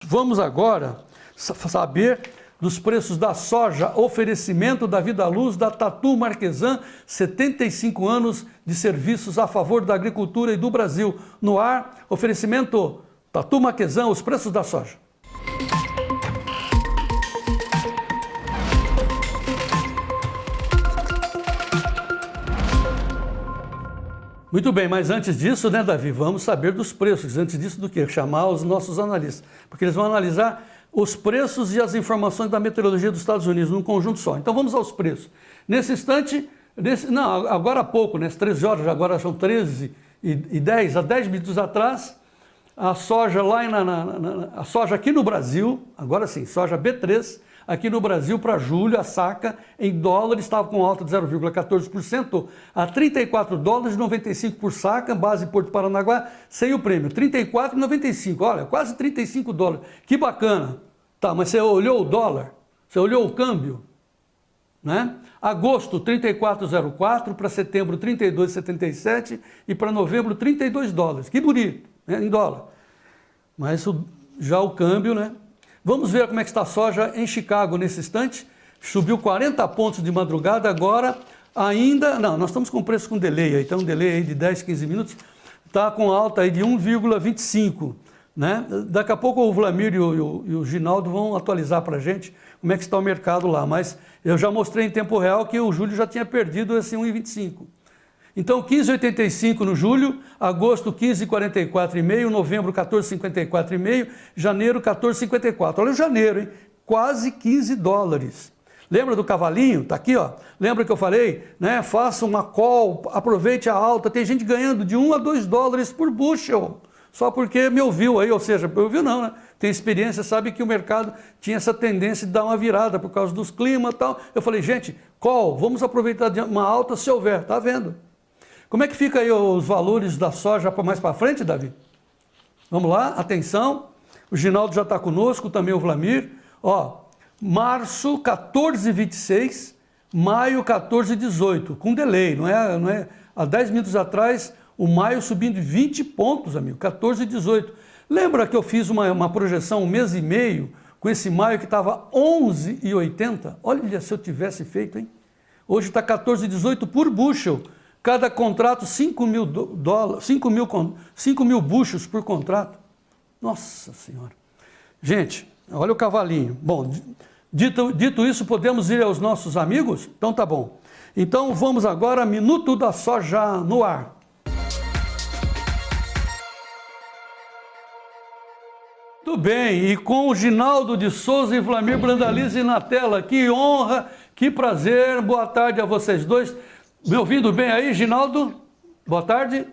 Vamos agora saber dos preços da soja, oferecimento da Vida Luz, da Tatu Marquesan, 75 anos de serviços a favor da agricultura e do Brasil. No ar, oferecimento Tatu Marquesan, os preços da soja. Muito bem, mas antes disso, né, Davi, vamos saber dos preços. Antes disso, do que? Chamar os nossos analistas, porque eles vão analisar os preços e as informações da meteorologia dos Estados Unidos num conjunto só. Então vamos aos preços. Nesse instante, agora há pouco, né, às 13 horas, agora são 13h10, há 10 minutos atrás, a soja a soja aqui no Brasil, agora sim, soja B3, aqui no Brasil, para julho, a saca em dólares estava com alta de 0,14% a $34,95 por saca, base Porto Paranaguá, sem o prêmio, 34,95, olha, quase $35. Que bacana. Tá, mas você olhou o dólar? Você olhou o câmbio? Né? Agosto, 34,04, para setembro, 32,77 e para novembro, $32. Que bonito, né, em dólar. Mas já o câmbio, né? Vamos ver como é que está a soja em Chicago nesse instante. Subiu 40 pontos de madrugada, agora ainda... Não, nós estamos com preço com delay, aí, então um delay aí de 10, 15 minutos, está com alta aí de 1,25. Né? Daqui a pouco o Vlamir e o Ginaldo vão atualizar para a gente como é que está o mercado lá, mas eu já mostrei em tempo real que o julho já tinha perdido esse 1,25. Então, 15,85 no julho, agosto 15,44,5, novembro 14,54,5, janeiro 14,54. Olha o janeiro, hein? Quase $15. Lembra do cavalinho? Tá aqui, ó. Lembra que eu falei, né? Faça uma call, aproveite a alta. Tem gente ganhando de $1 a $2 por bushel, só porque me ouviu aí, ou seja, me ouviu não, né? Tem experiência, sabe que o mercado tinha essa tendência de dar uma virada por causa dos climas e tal. Eu falei, gente, call, vamos aproveitar de uma alta se houver. Tá vendo? Como é que fica aí os valores da soja mais para frente, Davi? Vamos lá, atenção. O Ginaldo já está conosco, também o Vlamir. Ó, março 14,26, maio 14,18, com delay, não é? Há 10 minutos atrás, o maio subindo 20 pontos, amigo, 14,18. Lembra que eu fiz uma projeção um mês e meio com esse maio que estava 11,80? Olha, se eu tivesse feito, hein? Hoje está 14,18 por bushel. Cada contrato, $5 mil buchos por contrato. Nossa Senhora. Gente, olha o cavalinho. Bom, dito isso, podemos ir aos nossos amigos? Então tá bom. Então vamos agora, Minuto da Soja no ar. Muito bem, e com o Ginaldo de Souza e Vlamir Brandalize na tela. Que honra, que prazer. Boa tarde a vocês dois. Me ouvindo bem aí, Ginaldo? Boa tarde.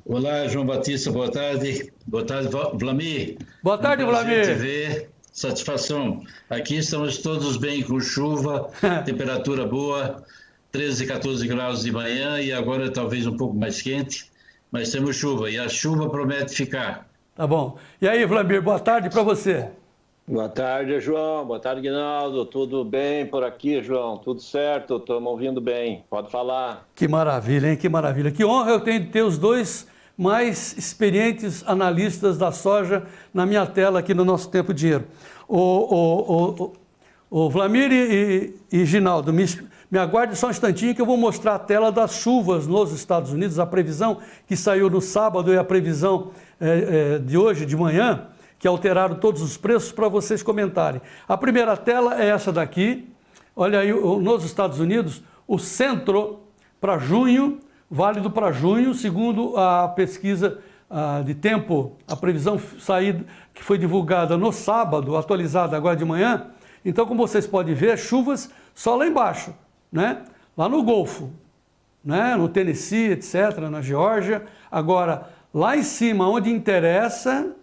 Olá, João Batista, boa tarde. Boa tarde, Vlamir. Boa tarde, Vlamir. Te ver. Satisfação. Aqui estamos todos bem, com chuva, temperatura boa, 13, 14 graus de manhã e agora talvez um pouco mais quente, mas temos chuva e a chuva promete ficar. Tá bom. E aí, Vlamir, boa tarde para você. Boa tarde, João. Boa tarde, Guinaldo. Tudo bem por aqui, João? Tudo certo? Estamos ouvindo bem. Pode falar. Que maravilha, hein? Que maravilha. Que honra eu tenho de ter os dois mais experientes analistas da soja na minha tela aqui no Nosso Tempo e Dinheiro. O Vlamir e Ginaldo, me aguarde só um instantinho que eu vou mostrar a tela das chuvas nos Estados Unidos, a previsão que saiu no sábado e a previsão de hoje, de manhã, que alteraram todos os preços para vocês comentarem. A primeira tela é essa daqui. Olha aí, nos Estados Unidos, o centro para junho, válido para junho, segundo a pesquisa de tempo, a previsão saída, que foi divulgada no sábado, atualizada agora de manhã. Então, como vocês podem ver, chuvas só lá embaixo, né? Lá no Golfo, né? No Tennessee, etc., na Geórgia. Agora, lá em cima, onde interessa...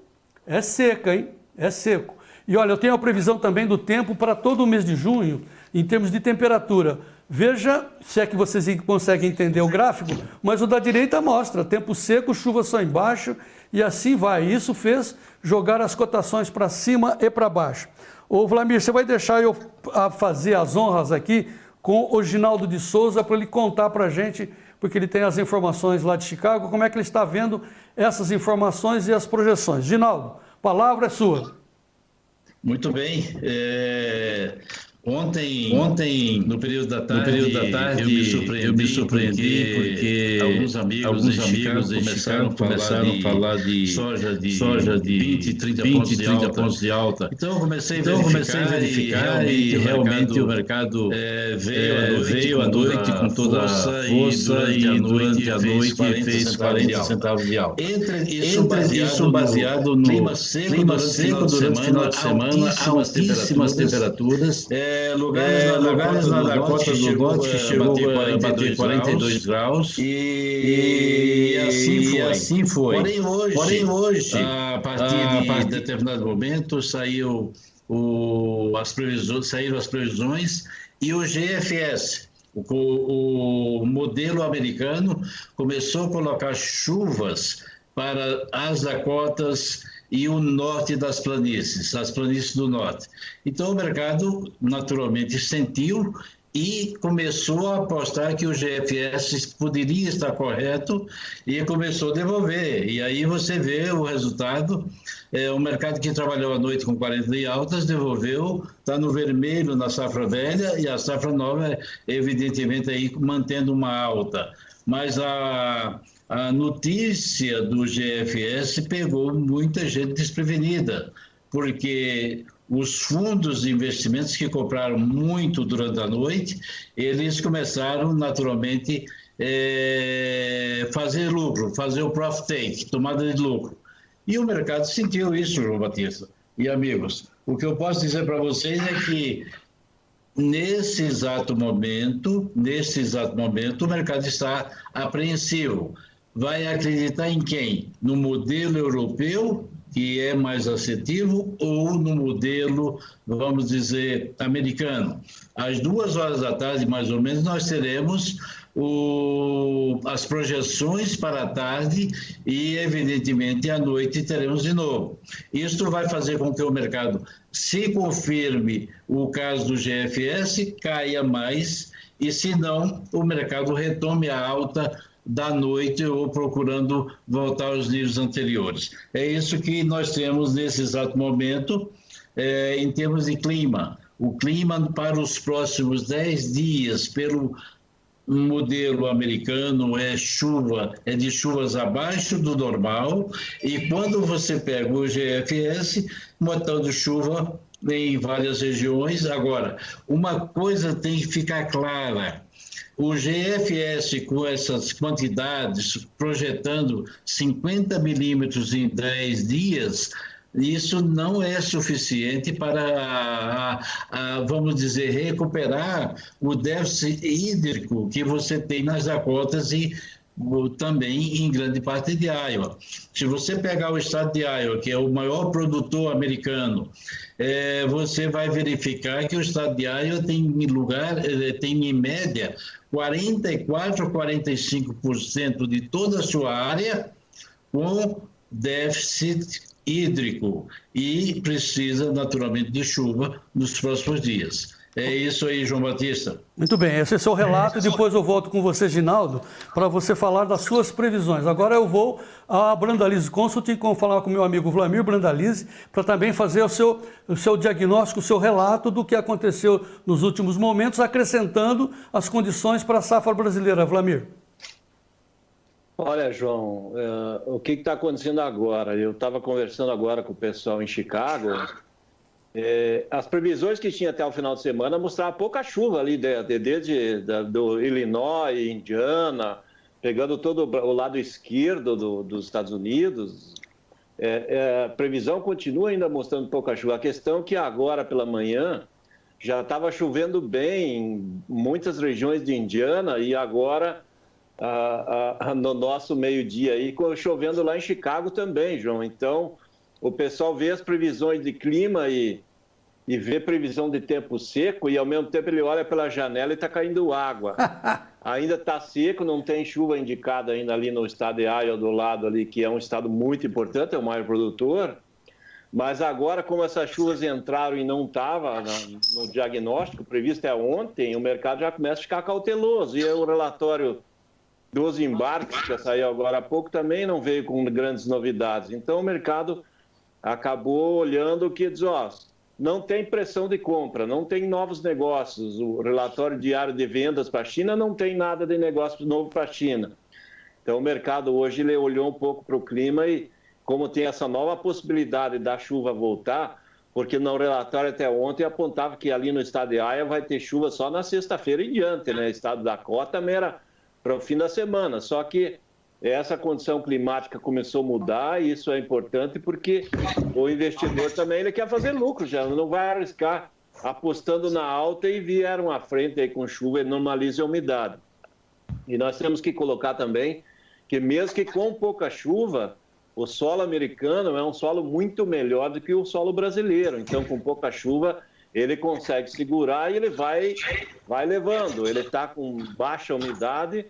É seca, hein? É seco. E olha, eu tenho a previsão também do tempo para todo o mês de junho, em termos de temperatura. Veja, se é que vocês conseguem entender o gráfico, mas o da direita mostra tempo seco, chuva só embaixo, e assim vai. Isso fez jogar as cotações para cima e para baixo. Ô Vlamir, você vai deixar eu fazer as honras aqui com o Ginaldo de Souza para ele contar para a gente, porque ele tem as informações lá de Chicago, como é que ele está vendo essas informações e as projeções. Ginaldo, a palavra é sua. Muito bem. Ontem, no período da tarde, eu me surpreendi porque alguns amigos em Chicago começaram a falar de soja de 20, 30 pontos de alta. Então, eu comecei a verificar e realmente o mercado veio à noite com toda a força e durante a noite fez 40 centavos de alta. Isso baseado no clima seco durante o final de semana, altíssimas temperaturas. Lugares na Dakota do Norte que chegou a bater 42 graus e assim foi. Porém hoje, a partir de determinado momento, saíram as previsões e o GFS, o modelo americano, começou a colocar chuvas para as Dakotas e o norte das planícies, as planícies do norte. Então, o mercado naturalmente sentiu e começou a apostar que o GFS poderia estar correto e começou a devolver. E aí você vê o resultado, o mercado que trabalhou à noite com 40 de altas devolveu, está no vermelho na safra velha e a safra nova, evidentemente, aí mantendo uma alta. Mas a notícia do GFS pegou muita gente desprevenida, porque os fundos de investimentos que compraram muito durante a noite, eles começaram naturalmente fazer lucro, fazer o profit take, tomada de lucro. E o mercado sentiu isso, João Batista e amigos. O que eu posso dizer para vocês é que nesse exato momento, o mercado está apreensivo. Vai acreditar em quem? No modelo europeu, que é mais assertivo, ou no modelo, vamos dizer, americano? Às 2h da tarde, mais ou menos, nós teremos as projeções para a tarde e, evidentemente, à noite teremos de novo. Isto vai fazer com que o mercado, se confirme o caso do GFS, caia mais, e se não, o mercado retome a alta da noite ou procurando voltar aos níveis anteriores. É isso que nós temos nesse exato momento em termos de clima. O clima para os próximos 10 dias, pelo modelo americano, é de chuvas abaixo do normal, e quando você pega o GFS, montão de chuva em várias regiões. Agora, uma coisa tem que ficar clara: o GFS, com essas quantidades, projetando 50 milímetros em 10 dias, isso não é suficiente para, vamos dizer, recuperar o déficit hídrico que você tem nas Dakotas e também em grande parte de Iowa. Se você pegar o estado de Iowa, que é o maior produtor americano, você vai verificar que o estado de Iowa tem em média 44% a 45% de toda a sua área com déficit hídrico e precisa naturalmente de chuva nos próximos dias. É isso aí, João Batista. Muito bem, esse é o seu relato e depois eu volto com você, Ginaldo, para você falar das suas previsões. Agora eu vou à Brandalize Consulting, falar com o meu amigo Vlamir Brandalize, para também fazer o seu diagnóstico, o seu relato do que aconteceu nos últimos momentos, acrescentando as condições para a safra brasileira. Vlamir. Olha, João, o que está acontecendo agora? Eu estava conversando agora com o pessoal em Chicago. As previsões que tinha até o final de semana mostravam pouca chuva ali, desde do Illinois, Indiana, pegando todo o lado esquerdo dos Estados Unidos. A previsão continua ainda mostrando pouca chuva. A questão é que agora pela manhã já estava chovendo bem em muitas regiões de Indiana e agora no nosso meio-dia aí chovendo lá em Chicago também, João. Então o pessoal vê as previsões de clima e vê previsão de tempo seco e ao mesmo tempo ele olha pela janela e está caindo água. Ainda está seco, não tem chuva indicada ainda ali no estado de Iowa do lado ali, que é um estado muito importante, é o maior produtor. Mas agora, como essas chuvas entraram e não estava no diagnóstico previsto até ontem, o mercado já começa a ficar cauteloso. E o relatório dos embarques, que saiu agora há pouco, também não veio com grandes novidades. Então o mercado acabou olhando o que diz, não tem pressão de compra, não tem novos negócios. O relatório diário de vendas para a China não tem nada de negócio novo para a China. Então, o mercado hoje ele olhou um pouco para o clima e, como tem essa nova possibilidade da chuva voltar, porque no relatório até ontem apontava que ali no estado de Iowa vai ter chuva só na sexta-feira em diante, né? O estado da Dakota era para o fim da semana. Só que essa condição climática começou a mudar e isso é importante porque o investidor também ele quer fazer lucro, já não vai arriscar apostando na alta e vieram à frente aí com chuva e normaliza a umidade. E nós temos que colocar também que mesmo que com pouca chuva, o solo americano é um solo muito melhor do que o solo brasileiro. Então, com pouca chuva, ele consegue segurar e ele vai levando. Ele está com baixa umidade,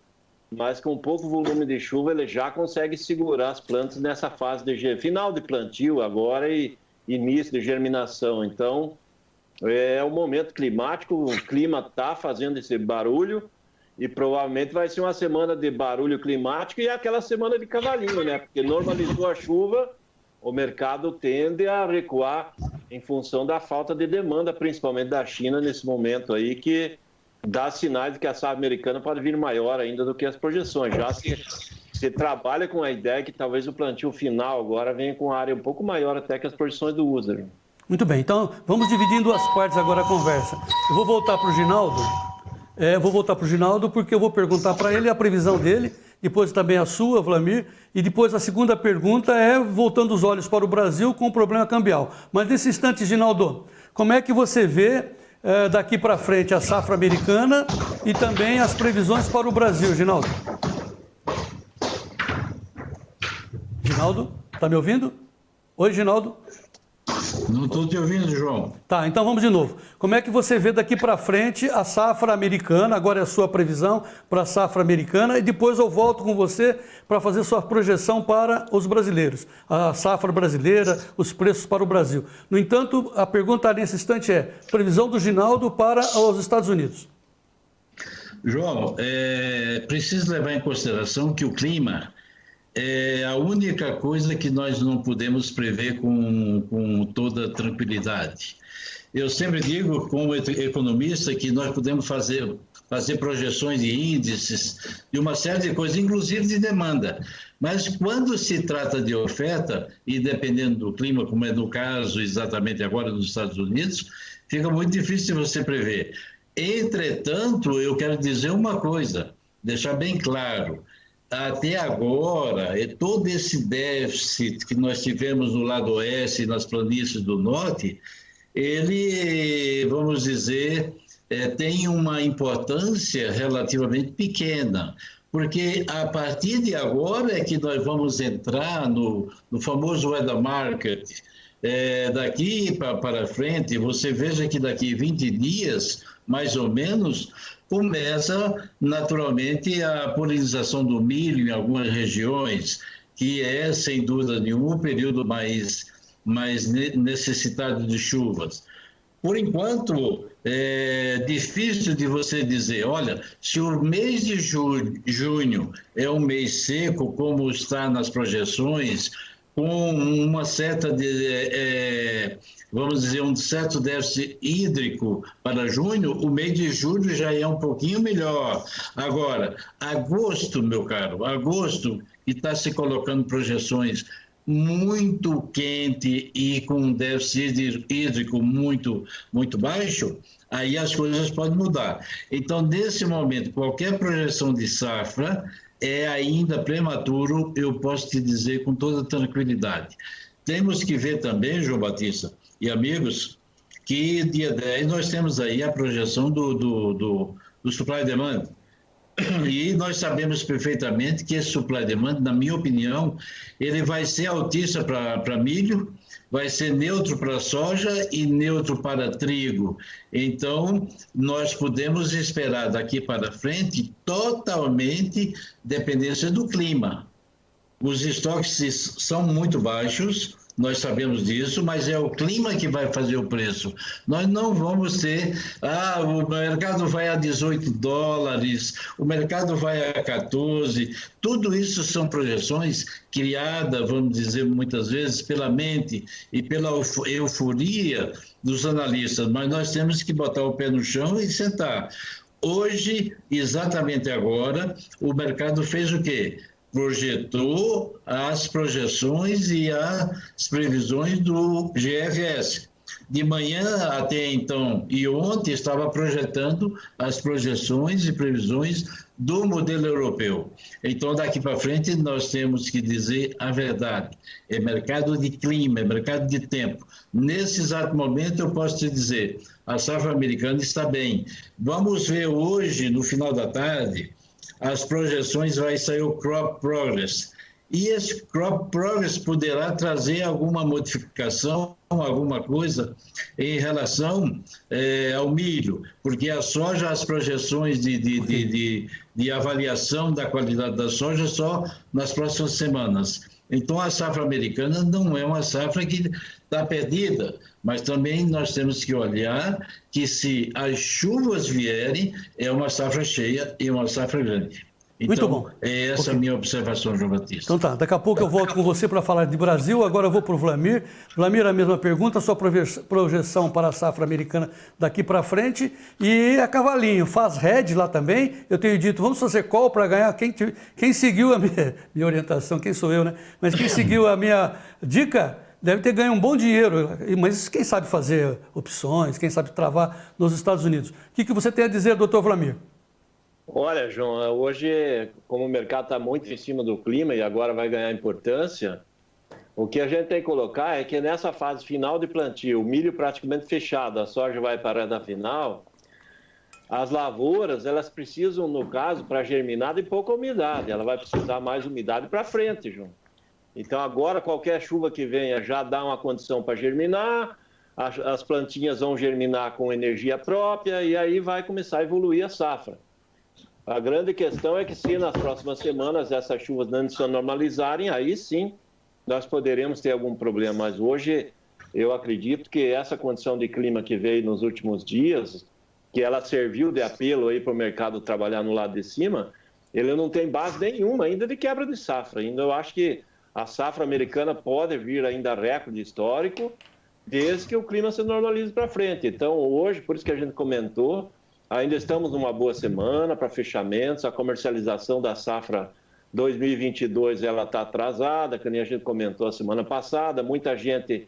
mas com pouco volume de chuva, ele já consegue segurar as plantas nessa fase de final de plantio agora e início de germinação. Então, é um momento climático, o clima está fazendo esse barulho, e provavelmente vai ser uma semana de barulho climático e aquela semana de cavalinho, né? Porque normalizou a chuva, o mercado tende a recuar em função da falta de demanda, principalmente da China nesse momento aí, que dá sinais de que a safra americana pode vir maior ainda do que as projeções. Já se trabalha com a ideia que talvez o plantio final agora venha com uma área um pouco maior até que as projeções do USDA. Muito bem, então vamos dividir em duas partes agora a conversa. Eu vou voltar para o Ginaldo. Vou voltar para o Ginaldo porque eu vou perguntar para ele a previsão dele, depois também a sua, Vlamir, e depois a segunda pergunta é voltando os olhos para o Brasil com o problema cambial. Mas nesse instante, Ginaldo, como é que você vê daqui para frente a safra americana e também as previsões para o Brasil, Ginaldo? Ginaldo, está me ouvindo? Oi, Ginaldo. Não estou te ouvindo, João. Tá, então vamos de novo. Como é que você vê daqui para frente a safra americana? Agora é a sua previsão para a safra americana e depois eu volto com você para fazer sua projeção para os brasileiros. A safra brasileira, os preços para o Brasil. No entanto, a pergunta nesse instante é previsão do Ginaldo para os Estados Unidos. João, preciso levar em consideração que o clima é a única coisa que nós não podemos prever com toda tranquilidade. Eu sempre digo, como economista, que nós podemos fazer projeções de índices, de uma série de coisas, inclusive de demanda. Mas quando se trata de oferta, e dependendo do clima, como é no caso exatamente agora nos Estados Unidos, fica muito difícil de você prever. Entretanto, eu quero dizer uma coisa, deixar bem claro. Até agora, todo esse déficit que nós tivemos no lado oeste e nas planícies do norte, ele, vamos dizer, tem uma importância relativamente pequena, porque a partir de agora é que nós vamos entrar no famoso weather market. Daqui para frente, você veja que daqui 20 dias, mais ou menos, começa naturalmente a polinização do milho em algumas regiões, que é, sem dúvida nenhuma, o período mais necessitado de chuvas. Por enquanto, é difícil de você dizer, olha, se o mês de junho é um mês seco, como está nas projeções, com uma certa, vamos dizer, um certo déficit hídrico para junho, o mês de julho já é um pouquinho melhor. Agora, agosto, meu caro, agosto, que está se colocando projeções muito quente e com um déficit hídrico muito baixo, aí as coisas podem mudar. Então, nesse momento, qualquer projeção de safra é ainda prematuro, eu posso te dizer com toda tranquilidade. Temos que ver também, João Batista e amigos, que dia 10 nós temos aí a projeção do supply demand. E nós sabemos perfeitamente que esse supply demand, na minha opinião, ele vai ser altíssimo para milho, vai ser neutro para soja e neutro para trigo. Então, nós podemos esperar daqui para frente totalmente dependência do clima. Os estoques são muito baixos, nós sabemos disso, mas é o clima que vai fazer o preço. Nós não vamos ter, o mercado vai a $18, o mercado vai a 14, tudo isso são projeções criadas, vamos dizer, muitas vezes pela mente e pela euforia dos analistas, mas nós temos que botar o pé no chão e sentar. Hoje, exatamente agora, o mercado fez o quê? Projetou as projeções e as previsões do GRS. De manhã até então e ontem estava projetando as projeções e previsões do modelo europeu. Então, daqui para frente, nós temos que dizer a verdade. É mercado de clima, é mercado de tempo. Nesse exato momento, eu posso te dizer, a safra americana está bem. Vamos ver hoje, no final da tarde, as projeções, vai sair o Crop Progress. E esse Crop Progress poderá trazer alguma modificação, alguma coisa em relação ao milho, porque a soja, as projeções de avaliação da qualidade da soja só nas próximas semanas. Então, a safra americana não é uma safra que está perdida, mas também nós temos que olhar que se as chuvas vierem, é uma safra cheia e uma safra grande. Então, muito bom. É essa a minha observação, João Batista. Então tá, daqui a pouco eu volto com você para falar de Brasil, agora eu vou para o Vlamir. Vlamir, a mesma pergunta, sua projeção para a safra americana daqui para frente. E a Cavalinho, faz hedge lá também? Eu tenho dito, vamos fazer call para ganhar. Quem seguiu a minha orientação, quem sou eu, né? Mas quem seguiu a minha dica deve ter ganho um bom dinheiro, mas quem sabe fazer opções, quem sabe travar nos Estados Unidos. O que você tem a dizer, doutor Vlamir? Olha, João, hoje, como o mercado está muito em cima do clima e agora vai ganhar importância, o que a gente tem que colocar é que nessa fase final de plantio, o milho praticamente fechado, a soja vai para a reta final, as lavouras, elas precisam, no caso, para germinar, de pouca umidade. Ela vai precisar mais umidade para frente, João. Então, agora, qualquer chuva que venha já dá uma condição para germinar, as plantinhas vão germinar com energia própria e aí vai começar a evoluir a safra. A grande questão é que se nas próximas semanas essas chuvas não se normalizarem, aí sim nós poderemos ter algum problema. Mas hoje eu acredito que essa condição de clima que veio nos últimos dias, que ela serviu de apelo aí para o mercado trabalhar no lado de cima, ele não tem base nenhuma ainda de quebra de safra. Ainda eu acho que a safra americana pode vir ainda recorde histórico, desde que o clima se normalize para frente. Então hoje, por isso que a gente comentou, ainda estamos numa boa semana para fechamentos, a comercialização da safra 2022 ela está atrasada, que nem a gente comentou a semana passada, muita gente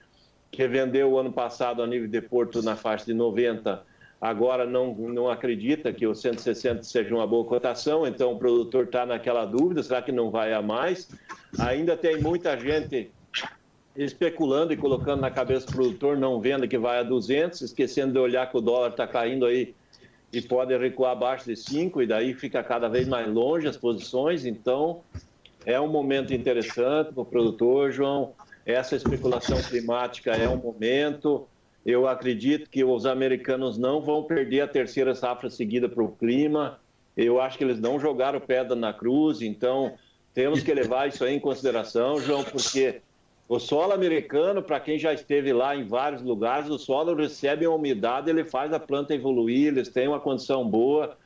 que vendeu o ano passado a nível de porto na faixa de 90, agora não acredita que o 160 seja uma boa cotação, então o produtor está naquela dúvida, será que não vai a mais? Ainda tem muita gente especulando e colocando na cabeça do produtor, não venda que vai a 200, esquecendo de olhar que o dólar está caindo aí e pode recuar abaixo de 5, e daí fica cada vez mais longe as posições. Então, é um momento interessante para o produtor, João. Essa especulação climática é um momento. Eu acredito que os americanos não vão perder a terceira safra seguida para o clima. Eu acho que eles não jogaram pedra na cruz, então temos que levar isso aí em consideração, João, porque o solo americano, para quem já esteve lá em vários lugares, o solo recebe uma umidade, ele faz a planta evoluir, eles têm uma condição boa,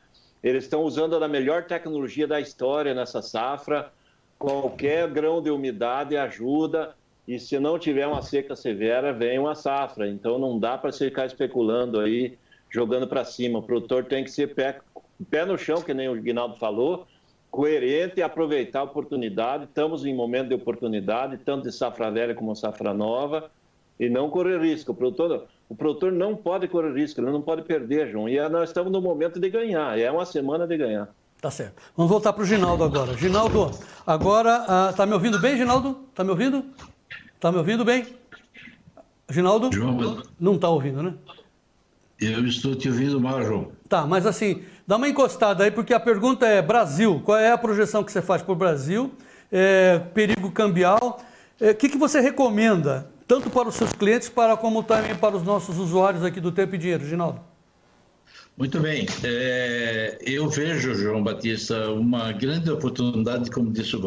eles estão usando a melhor tecnologia da história nessa safra, qualquer grão de umidade ajuda, e se não tiver uma seca severa, vem uma safra. Então não dá para ficar especulando aí, jogando para cima. O produtor tem que ser pé no chão, que nem o Guinaldo falou, coerente e aproveitar a oportunidade. Estamos em momento de oportunidade, tanto de safra velha como safra nova, e não correr risco. O produtor não pode correr risco, ele não pode perder, João. E nós estamos no momento de ganhar, é uma semana de ganhar. Tá certo. Vamos voltar para o Ginaldo agora. Ginaldo, agora, tá me ouvindo bem, Ginaldo? Tá me ouvindo? Tá me ouvindo bem? Ginaldo? João, não está ouvindo, né? Eu estou te ouvindo mal, João. Tá, mas assim, dá uma encostada aí, porque a pergunta é Brasil. Qual é a projeção que você faz para o Brasil? Perigo cambial. O que você recomenda, tanto para os seus clientes, como também para os nossos usuários aqui do Tempo e Dinheiro, Ginaldo? Muito bem. Eu vejo, João Batista, uma grande oportunidade, como disse o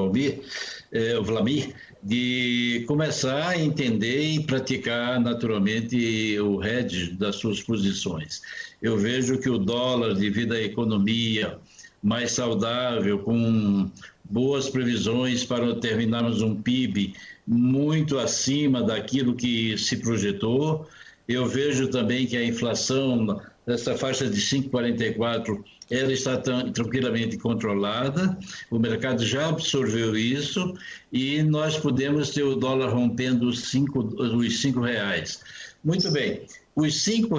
Vlamir, de começar a entender e praticar naturalmente o hedge das suas posições. Eu vejo que o dólar, devido à economia mais saudável, com boas previsões para terminarmos um PIB muito acima daquilo que se projetou. Eu vejo também que a inflação nessa faixa de 5,44 ela está tranquilamente controlada, o mercado já absorveu isso e nós podemos ter o dólar rompendo os R$ 5. Muito bem, os R$ 5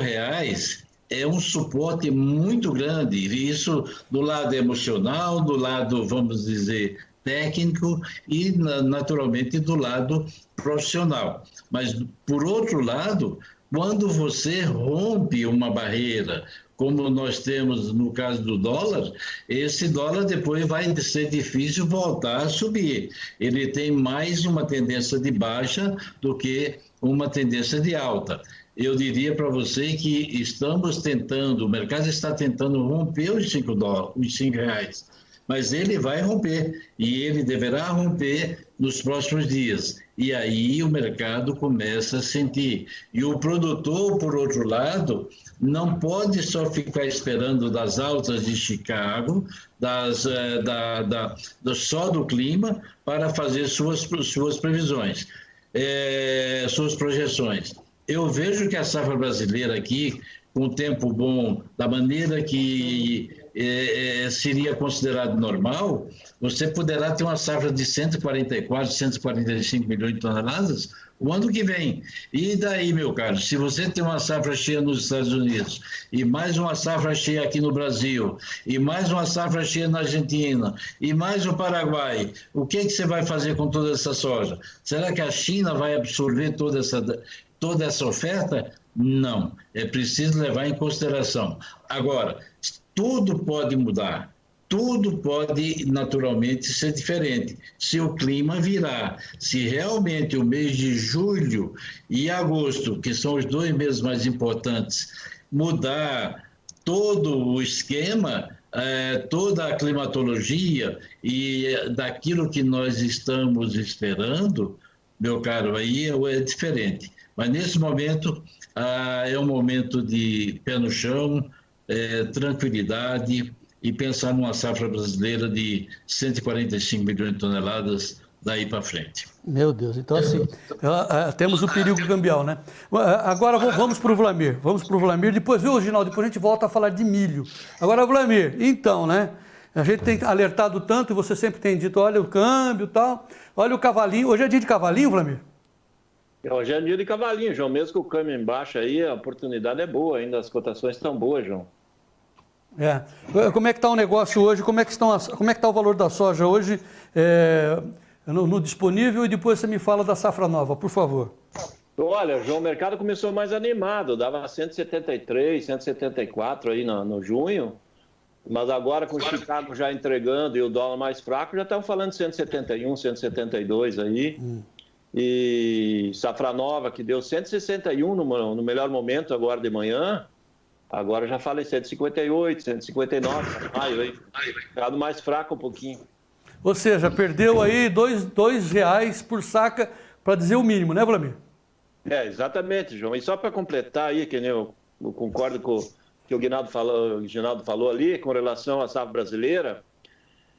é um suporte muito grande, isso do lado emocional, do lado, vamos dizer, técnico e, naturalmente, do lado profissional. Mas, por outro lado, quando você rompe uma barreira, como nós temos no caso do dólar, esse dólar depois vai ser difícil voltar a subir. Ele tem mais uma tendência de baixa do que uma tendência de alta. Eu diria para você que estamos tentando, o mercado está tentando romper os R$ 5, mas ele vai romper e ele deverá romper nos próximos dias. E aí o mercado começa a sentir. E o produtor, por outro lado, não pode só ficar esperando das altas de Chicago, só do clima, para fazer suas previsões, suas projeções. Eu vejo que a safra brasileira aqui, com tempo bom, da maneira que seria considerado normal, você poderá ter uma safra de 144, 145 milhões de toneladas o ano que vem. E daí, meu caro, se você tem uma safra cheia nos Estados Unidos, e mais uma safra cheia aqui no Brasil, e mais uma safra cheia na Argentina, e mais o Paraguai, o que você vai fazer com toda essa soja? Será que a China vai absorver toda essa oferta? Não, é preciso levar em consideração. Agora, tudo pode mudar, tudo pode naturalmente ser diferente. Se o clima virar, se realmente o mês de julho e agosto, que são os 2 meses mais importantes, mudar todo o esquema, toda a climatologia e daquilo que nós estamos esperando, meu caro, aí é diferente. Mas nesse momento é um momento de pé no chão, tranquilidade e pensar numa safra brasileira de 145 milhões de toneladas daí para frente. Meu Deus, então assim, temos o perigo cambial, né? Agora vamos para o Vlamir, depois, viu, Reginaldo, depois a gente volta a falar de milho. Agora, Vlamir, então, né? A gente tem alertado tanto e você sempre tem dito, olha o câmbio e tal, olha o cavalinho. Hoje é dia de cavalinho, Vlamir? Hoje é dia de cavalinho, João. Mesmo com o câmbio embaixo aí, a oportunidade é boa ainda, as cotações estão boas, João. Como é que está o negócio hoje? Como é que está o valor da soja hoje no disponível? E depois você me fala da safra nova, por favor. Olha, João, o mercado começou mais animado, dava 173, 174 aí no junho, mas agora com o Chicago já entregando e o dólar mais fraco, já estão falando de 171, 172 aí. E safra nova que deu 161 no melhor momento agora de manhã, agora já fala em 158, 159, maio aí, mercado mais fraco um pouquinho. Ou seja, perdeu aí R$2 por saca, para dizer o mínimo, né, Vlamir? Exatamente, João. E só para completar aí, que nem eu concordo com o que o Ginaldo falou ali, com relação à safra brasileira,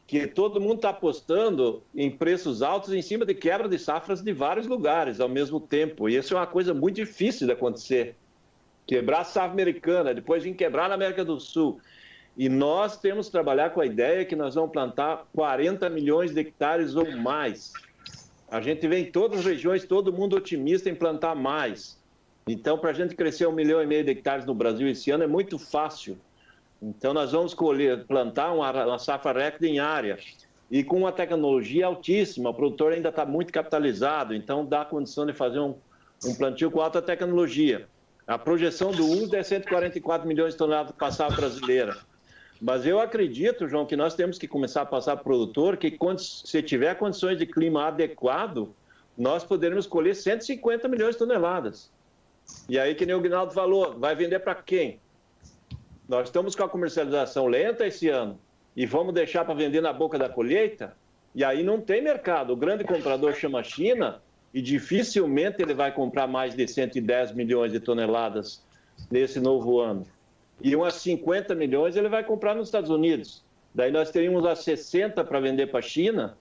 que todo mundo está apostando em preços altos em cima de quebra de safras de vários lugares ao mesmo tempo. E isso é uma coisa muito difícil de acontecer. Quebrar a safra americana, depois vir quebrar na América do Sul. E nós temos que trabalhar com a ideia que nós vamos plantar 40 milhões de hectares ou mais. A gente vê em todas as regiões, todo mundo otimista em plantar mais. Então, para a gente crescer 1,5 milhão de hectares no Brasil esse ano é muito fácil. Então, nós vamos plantar uma safra recorde em área e com uma tecnologia altíssima. O produtor ainda está muito capitalizado, então dá condição de fazer um plantio com alta tecnologia. A projeção do USDA é 144 milhões de toneladas para a safra brasileira. Mas eu acredito, João, que nós temos que começar a passar para o produtor que, se tiver condições de clima adequado, nós poderemos colher 150 milhões de toneladas. E aí, que nem o Ginaldo falou, vai vender para quem? Nós estamos com a comercialização lenta esse ano e vamos deixar para vender na boca da colheita? E aí não tem mercado. O grande comprador chama a China e dificilmente ele vai comprar mais de 110 milhões de toneladas nesse novo ano. E umas 50 milhões ele vai comprar nos Estados Unidos. Daí nós teríamos as 60 para vender para a China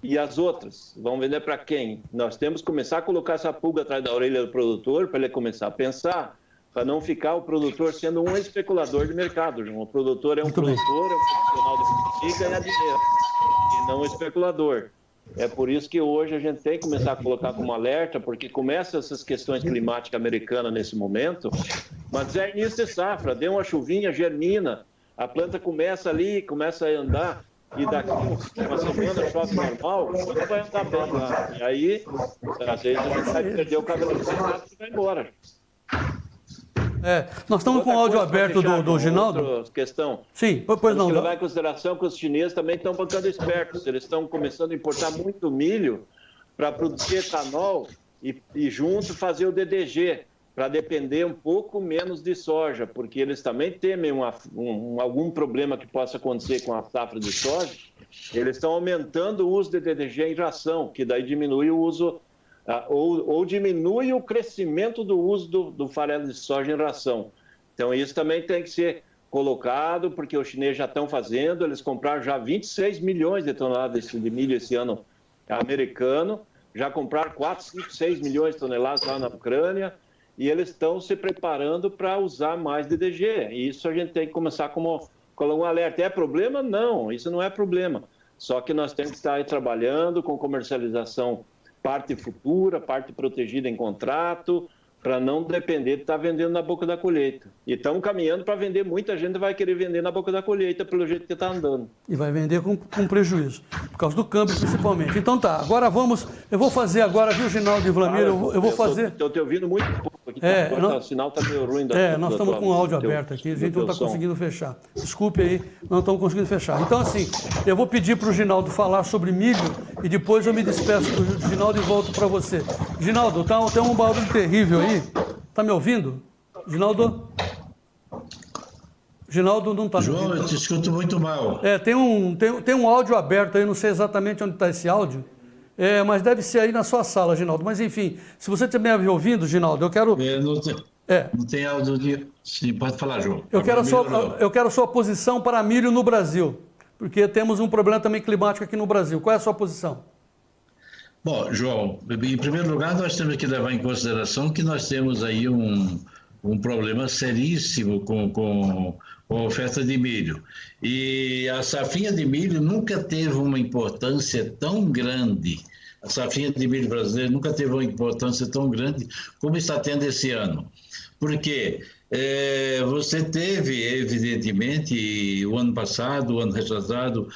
e as outras. Vão vender para quem? Nós temos que começar a colocar essa pulga atrás da orelha do produtor para ele começar a pensar, para não ficar o produtor sendo um especulador de mercado. O produtor é um produtor, é um profissional de produzir e ganhar dinheiro, e não um especulador. É por isso que hoje a gente tem que começar a colocar como alerta, porque começam essas questões climáticas americanas nesse momento, mas é início de safra, deu uma chuvinha, germina, a planta começa ali, começa a andar, e daqui uma semana chove normal, tudo vai andar bem lá. E aí, às vezes a gente vai perder o cabelo e vai embora. Nós estamos com o áudio aberto do Ginaldo. Outra questão. Sim, pois não. Temos que levar em consideração que os chineses também estão ficando espertos. Eles estão começando a importar muito milho para produzir etanol e junto fazer o DDG, para depender um pouco menos de soja, porque eles também temem algum problema que possa acontecer com a safra de soja. Eles estão aumentando o uso de DDG em ração, que daí diminui o uso... Ou diminui o crescimento do uso do farelo de soja em ração. Então, isso também tem que ser colocado, porque os chineses já estão fazendo, eles compraram já 26 milhões de toneladas de milho esse ano americano, já compraram 4, 5, 6 milhões de toneladas lá na Ucrânia, e eles estão se preparando para usar mais DDG. E isso a gente tem que começar como um alerta. É problema? Não, isso não é problema. Só que nós temos que estar aí trabalhando com comercialização parte futura, parte protegida em contrato, para não depender de estar vendendo na boca da colheita. E estamos caminhando para vender, muita gente vai querer vender na boca da colheita, pelo jeito que está andando. E vai vender com prejuízo, por causa do câmbio principalmente. Então tá, agora eu vou fazer agora, viu, Ginaldo e Vlamir, eu vou fazer... Estou te ouvindo muito pouco aqui, o sinal está meio ruim. Nós estamos com o áudio aberto aqui, a gente não está conseguindo fechar. Desculpe aí, não estamos conseguindo fechar. Então assim, eu vou pedir para o Ginaldo falar sobre milho e depois eu me despeço do Ginaldo e volto para você. Ginaldo, tem um barulho terrível aí. Está me ouvindo? Ginaldo? Ginaldo não está me ouvindo. João, eu te escuto muito mal. Tem um áudio aberto aí, não sei exatamente onde está esse áudio, mas deve ser aí na sua sala, Ginaldo. Mas enfim, se você estiver me ouvindo, Ginaldo, eu quero... Não tem áudio de... Sim, pode falar, João. Eu quero a sua posição para milho no Brasil, porque temos um problema também climático aqui no Brasil. Qual é a sua posição? Bom, João, em primeiro lugar, nós temos que levar em consideração que nós temos aí um problema seríssimo com a oferta de milho. E a safrinha de milho nunca teve uma importância tão grande. A safrinha de milho brasileira nunca teve uma importância tão grande como está tendo esse ano. Porque você teve, evidentemente, o ano passado, o ano retrasado,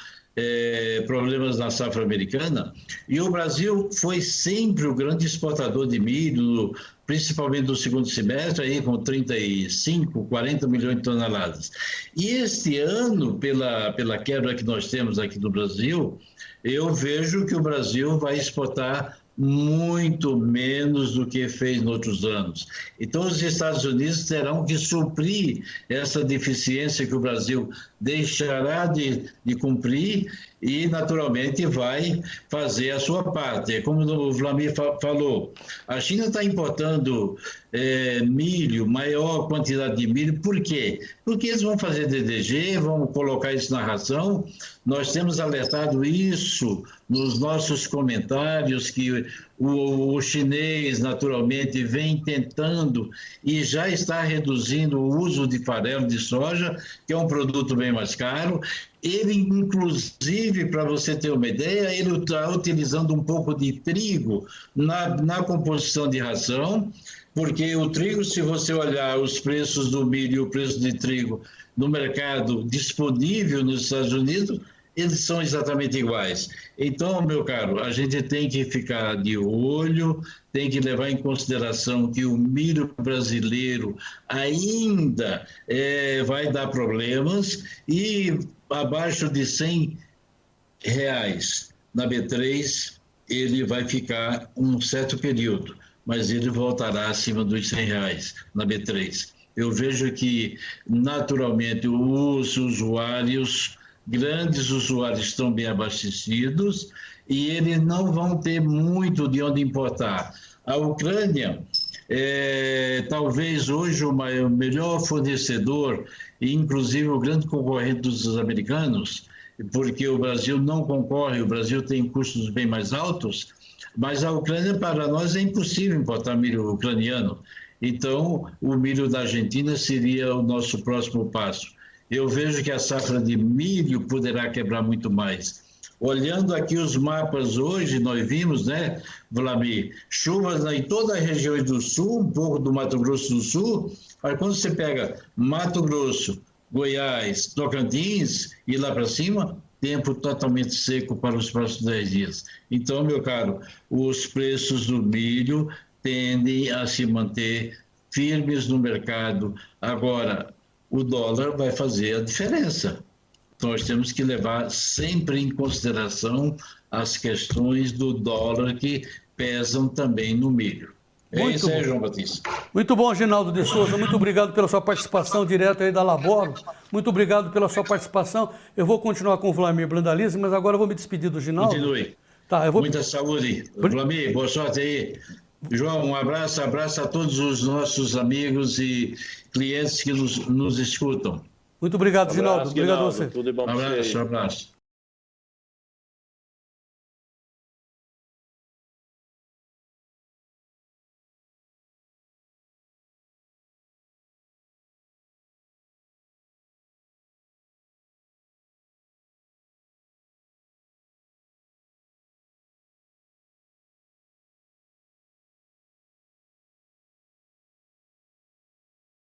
problemas na safra americana, e o Brasil foi sempre o grande exportador de milho, principalmente no segundo semestre, aí com 35, 40 milhões de toneladas. E este ano, pela quebra que nós temos aqui no Brasil, eu vejo que o Brasil vai exportar muito menos do que fez em outros anos. Então, os Estados Unidos terão que suprir essa deficiência que o Brasil deixará de cumprir e, naturalmente, vai fazer a sua parte. Como o Vlamir falou, a China está importando milho, maior quantidade de milho. Por quê? Porque eles vão fazer DDG, vão colocar isso na ração. Nós temos alertado isso nos nossos comentários, que o chinês, naturalmente, vem tentando e já está reduzindo o uso de farelo de soja, que é um produto bem mais caro. Ele, inclusive, para você ter uma ideia, ele está utilizando um pouco de trigo na composição de ração, porque o trigo, se você olhar os preços do milho e o preço de trigo no mercado disponível nos Estados Unidos, eles são exatamente iguais. Então, meu caro, a gente tem que ficar de olho, tem que levar em consideração que o milho brasileiro ainda vai dar problemas e abaixo de R$100 na B3 ele vai ficar um certo período, mas ele voltará acima dos R$100 na B3. Eu vejo que, naturalmente, os usuários grandes usuários estão bem abastecidos e eles não vão ter muito de onde importar. A Ucrânia talvez hoje o melhor fornecedor, e inclusive o grande concorrente dos americanos, porque o Brasil não concorre, o Brasil tem custos bem mais altos, mas a Ucrânia, para nós, é impossível importar milho ucraniano. Então, o milho da Argentina seria o nosso próximo passo. Eu vejo que a safra de milho poderá quebrar muito mais. Olhando aqui os mapas hoje, nós vimos, né, Vlamir, chuvas em todas as regiões do sul, um pouco do Mato Grosso do Sul, mas quando você pega Mato Grosso, Goiás, Tocantins e lá para cima, tempo totalmente seco para os próximos 10 dias. Então, meu caro, os preços do milho tendem a se manter firmes no mercado. Agora, o dólar vai fazer a diferença. Nós temos que levar sempre em consideração as questões do dólar que pesam também no milho. É isso aí, João Batista. Muito bom, Ginaldo de Souza. Muito obrigado pela sua participação direto aí da Laboro. Muito obrigado pela sua participação. Eu vou continuar com o Vlamir Brandalize, mas agora eu vou me despedir do Ginaldo. Continue. Tá, Muita saúde. Vlamir, boa sorte aí. João, um abraço a todos os nossos amigos e clientes que nos escutam. Muito obrigado, Ginaldo. Obrigado a você. Tudo bom para você. Um abraço.